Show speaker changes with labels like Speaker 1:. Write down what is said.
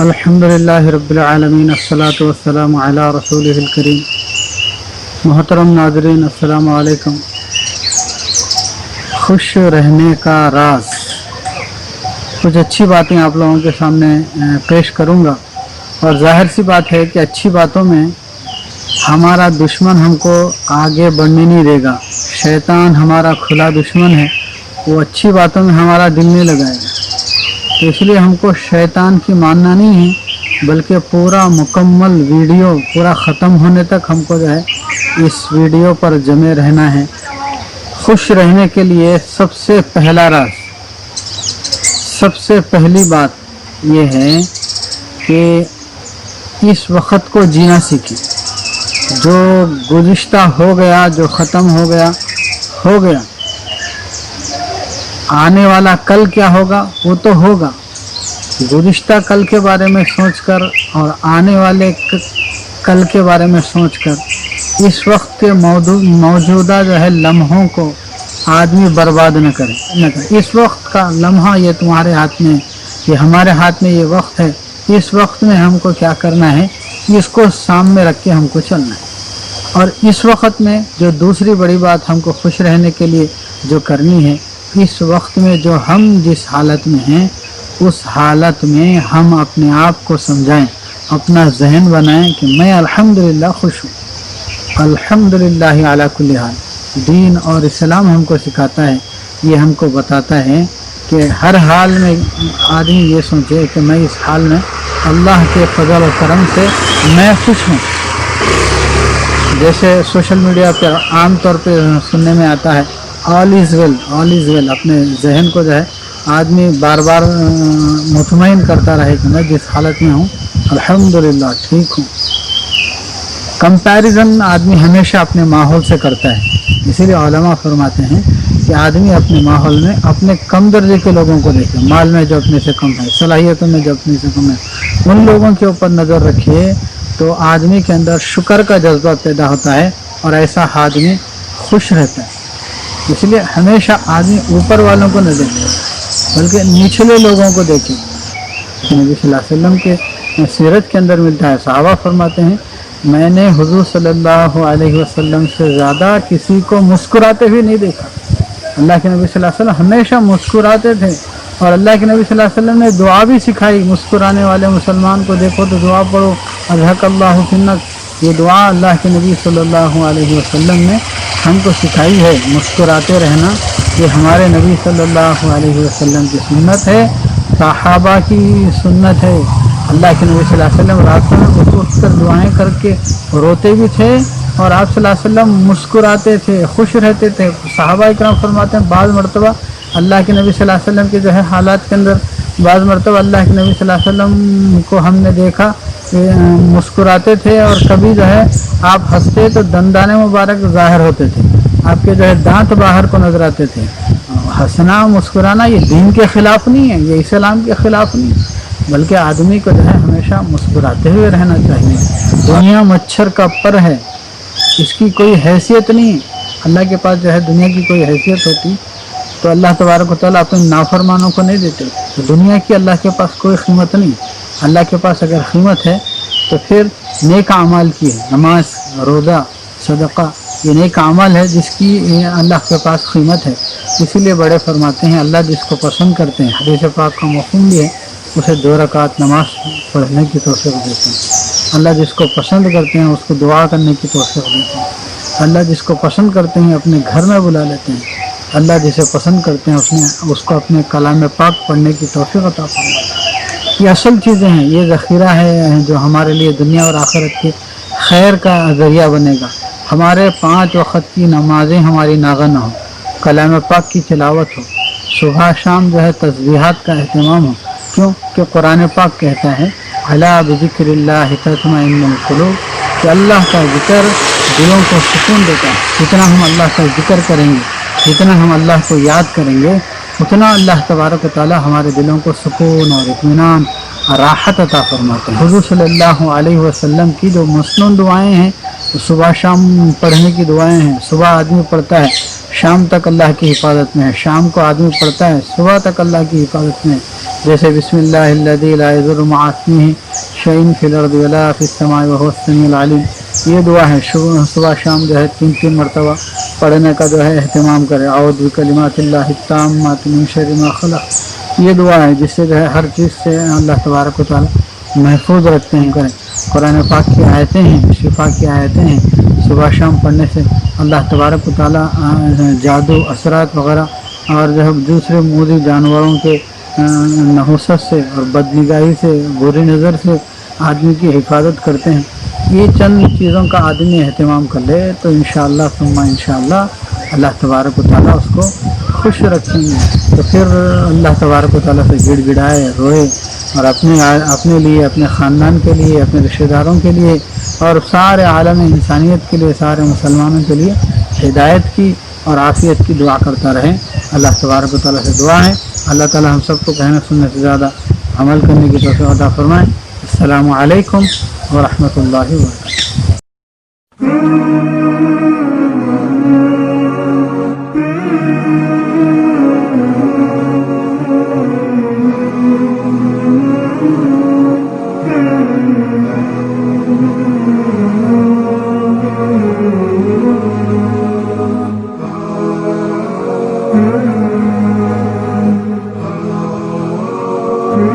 Speaker 1: الحمدللہ رب العالمین الصلاۃ والسلام علی رسولہ الکریم۔ محترم ناظرین السلام علیکم۔ خوش رہنے کا راز، کچھ اچھی باتیں آپ لوگوں کے سامنے پیش کروں گا، اور ظاہر سی بات ہے کہ اچھی باتوں میں ہمارا دشمن ہم کو آگے بڑھنے نہیں دے گا۔ شیطان ہمارا کھلا دشمن ہے، وہ اچھی باتوں میں ہمارا دل نہیں لگائے گا۔ تو اس لیے ہم کو شیطان کی ماننا نہیں ہے، بلکہ پورا مکمل ویڈیو پورا ختم ہونے تک ہم کو جو ہے اس ویڈیو پر جمے رہنا ہے۔ خوش رہنے کے لیے سب سے پہلا راز، سب سے پہلی بات یہ ہے کہ اس وقت کو جینا سیکھیں۔ جو گزشتہ ہو گیا، جو ختم ہو گیا ہو گیا، آنے والا کل کیا ہوگا وہ تو ہوگا۔ گزشتہ کل کے بارے میں سوچ کر اور آنے والے کل کے بارے میں سوچ کر اس وقت کے موجودہ جو ہے لمحوں کو آدمی برباد نہ کرے۔ اس وقت کا لمحہ یہ تمہارے ہاتھ میں، یہ ہمارے ہاتھ میں یہ وقت ہے۔ اس وقت میں ہم کو کیا کرنا ہے، اس کو سامنے رکھ کے ہم کو چلنا ہے۔ اور اس وقت میں جو دوسری بڑی بات ہم کو خوش رہنے کے لیے جو کرنی ہے، اس وقت میں جو ہم جس حالت میں ہیں اس حالت میں ہم اپنے آپ کو سمجھائیں، اپنا ذہن بنائیں کہ میں الحمدللہ خوش ہوں، الحمدللہ علی کل حال۔ دین اور اسلام ہم کو سکھاتا ہے، یہ ہم کو بتاتا ہے کہ ہر حال میں آدمی یہ سوچے کہ میں اس حال میں اللہ کے فضل و کرم سے میں خوش ہوں۔ جیسے سوشل میڈیا پر عام طور پہ سننے میں آتا ہے آل از ویل، آل از ویل۔ اپنے ذہن کو جو ہے آدمی بار بار مطمئن کرتا رہے کہ میں جس حالت میں ہوں الحمدللہ ٹھیک ہوں۔ کمپیریزن آدمی ہمیشہ اپنے ماحول سے کرتا ہے، اسی لیے علماء فرماتے ہیں کہ آدمی اپنے ماحول میں اپنے کم درجے کے لوگوں کو دیکھے، مال میں جو اپنے سے کم ہے، صلاحیتوں میں جو اپنے سے کم ہے، ان لوگوں کے اوپر نظر رکھیے تو آدمی کے اندر شکر کا جذبہ پیدا ہوتا ہے اور ایسا آدمی خوش رہتا ہے۔ اس لیے ہمیشہ آدمی اوپر والوں کو نہ دیکھے بلکہ نچلے لوگوں کو دیکھے۔ نبی صلی اللہ علیہ وسلم کے سیرت کے اندر ملتا ہے، صحابہ فرماتے ہیں میں نے حضور صلی اللہ علیہ وسلم سے زیادہ کسی کو مسکراتے ہوئے نہیں دیکھا۔ اللہ کے نبی صلی اللہ علیہ وسلم ہمیشہ مسکراتے تھے، اور اللہ کے نبی صلی اللہ علیہ وسلم نے دعا بھی سکھائی، مسکرانے والے مسلمان کو دیکھو تو دعا پڑھو اضحک اللہ فنک۔ یہ دعا اللہ کے نبی صلی اللہ علیہ وسلم نے ہم کو سکھائی ہے، مسکراتے رہنا یہ ہمارے نبی صلی اللہ علیہ وسلم کی سنت ہے، صحابہ کی سنت ہے۔ اللہ کے نبی صلی اللہ علیہ وسلم راتوں میں اٹھ کر دعائیں کر کے روتے بھی تھے، اور آپ صلی اللہ علیہ وسلم مسکراتے تھے، خوش رہتے تھے۔ صحابہ کرام فرماتے ہیں بعض مرتبہ اللہ کے نبی صلی اللہ علیہ وسلم کے جو ہے حالات کے اندر بعض مرتبہ اللہ کے نبی صلی اللہ علیہ وسلم کو ہم نے دیکھا مسکراتے تھے، اور کبھی جو ہے آپ ہنستے تو دندان مبارک ظاہر ہوتے تھے، آپ کے جو ہے دانت باہر کو نظر آتے تھے۔ ہنسنا مسکرانا یہ دین کے خلاف نہیں ہے، یہ اسلام کے خلاف نہیں ہے، بلکہ آدمی کو جو ہے ہمیشہ مسکراتے ہوئے رہنا چاہیے۔ دنیا مچھر کا پر ہے، اس کی کوئی حیثیت نہیں ہے۔ اللہ کے پاس جو ہے دنیا کی کوئی حیثیت ہوتی تو اللہ تبارک و تعالیٰ اپنے نافرمانوں کو نہیں دیتے۔ تو دنیا کی اللہ کے پاس کوئی قیمت نہیں۔ اللہ کے پاس اگر قیمت ہے تو پھر نیک اعمال کی ہے، نماز، روزہ، صدقہ، یہ نیک اعمال ہے جس کی اللہ کے پاس قیمت ہے۔ اسی لیے بڑے فرماتے ہیں اللہ جس کو پسند کرتے ہیں، حدیث پاک کا مفہوم بھی ہے، اسے 2 رکعت نماز پڑھنے کی توفیق دیتے ہیں۔ اللہ جس کو پسند کرتے ہیں اس کو دعا کرنے کی توفیق دیتے ہیں۔ اللہ جس کو پسند کرتے ہیں اپنے گھر میں بلا لیتے ہیں۔ اللہ جسے پسند کرتے ہیں اس کو اپنے کلام پاک پڑھنے کی توفیق عطا فرماتے ہیں۔ یہ اصل چیزیں ہیں، یہ ذخیرہ ہے جو ہمارے لیے دنیا اور آخرت کے خیر کا ذریعہ بنے گا۔ ہمارے 5 وقت کی نمازیں ہماری ناغن ہوں، کلام پاک کی تلاوت ہو، صبح شام جو ہے تسبیحات کا اہتمام ہو، کیوں کہ قرآن پاک کہتا ہے الا بذکر اللہ تطمئن القلوب کہ اللہ کا ذکر دلوں کو سکون دیتا ہے. جتنا ہم اللہ کا ذکر کریں گے, جتنا ہم اللہ کو یاد کریں گے, اتنا اللہ تبارک و تعالی ہمارے دلوں کو سکون اور اطمینان اور راحت عطا فرماتے ہیں. حضور صلی اللہ علیہ وسلم کی جو مسنون دعائیں ہیں, صبح شام پڑھنے کی دعائیں ہیں. صبح آدمی پڑھتا ہے, شام تک اللہ کی حفاظت میں ہے. شام کو آدمی پڑھتا ہے, صبح تک اللہ کی حفاظت میں ہے. جیسے بسم اللہ الذی لا یضر مع اسمہ شیء فی الارض ولا فی السماء وهو السمیع العلیم. یہ دعا ہے, صبح شام جو ہے 3 مرتبہ پڑھنے کا جو ہے اہتمام کرے. اعوذ بکلمات اللہ التامات من شر ما خلق. یہ دعا ہے جس سے جو ہے ہر چیز سے اللہ تبارک و تعالی محفوظ رکھتے ہیں. کریں قرآن پاک کی آیتیں ہیں, شفا کی آیتیں ہیں, صبح شام پڑھنے سے اللہ تبارک و تعالی جادو اثرات وغیرہ اور جو ہے دوسرے موذی جانوروں کے نحوست سے اور بدنگاہی سے, بری نظر سے آدمی کی حفاظت کرتے ہیں. یہ چند چیزوں کا آدمی اہتمام کر لے تو انشاءاللہ ثم انشاءاللہ اللہ تبارک و تعالیٰ اس کو خوش رکھیں گے. تو پھر اللہ تبارک و تعالیٰ سے گڑ گڑائے, روئے اور اپنے لیے, اپنے خاندان کے لیے, اپنے رشتہ داروں کے لیے اور سارے عالم انسانیت کے لیے, سارے مسلمانوں کے لیے ہدایت کی اور عافیت کی دعا کرتا رہے. اللہ تبارک و تعالیٰ سے دعا ہے اللہ تعالیٰ ہم سب کو کہنے سننے سے زیادہ عمل کرنے کی توفیق عطا فرمائے. السلام علیکم ورحمۃ اللہ وبرکاتہ.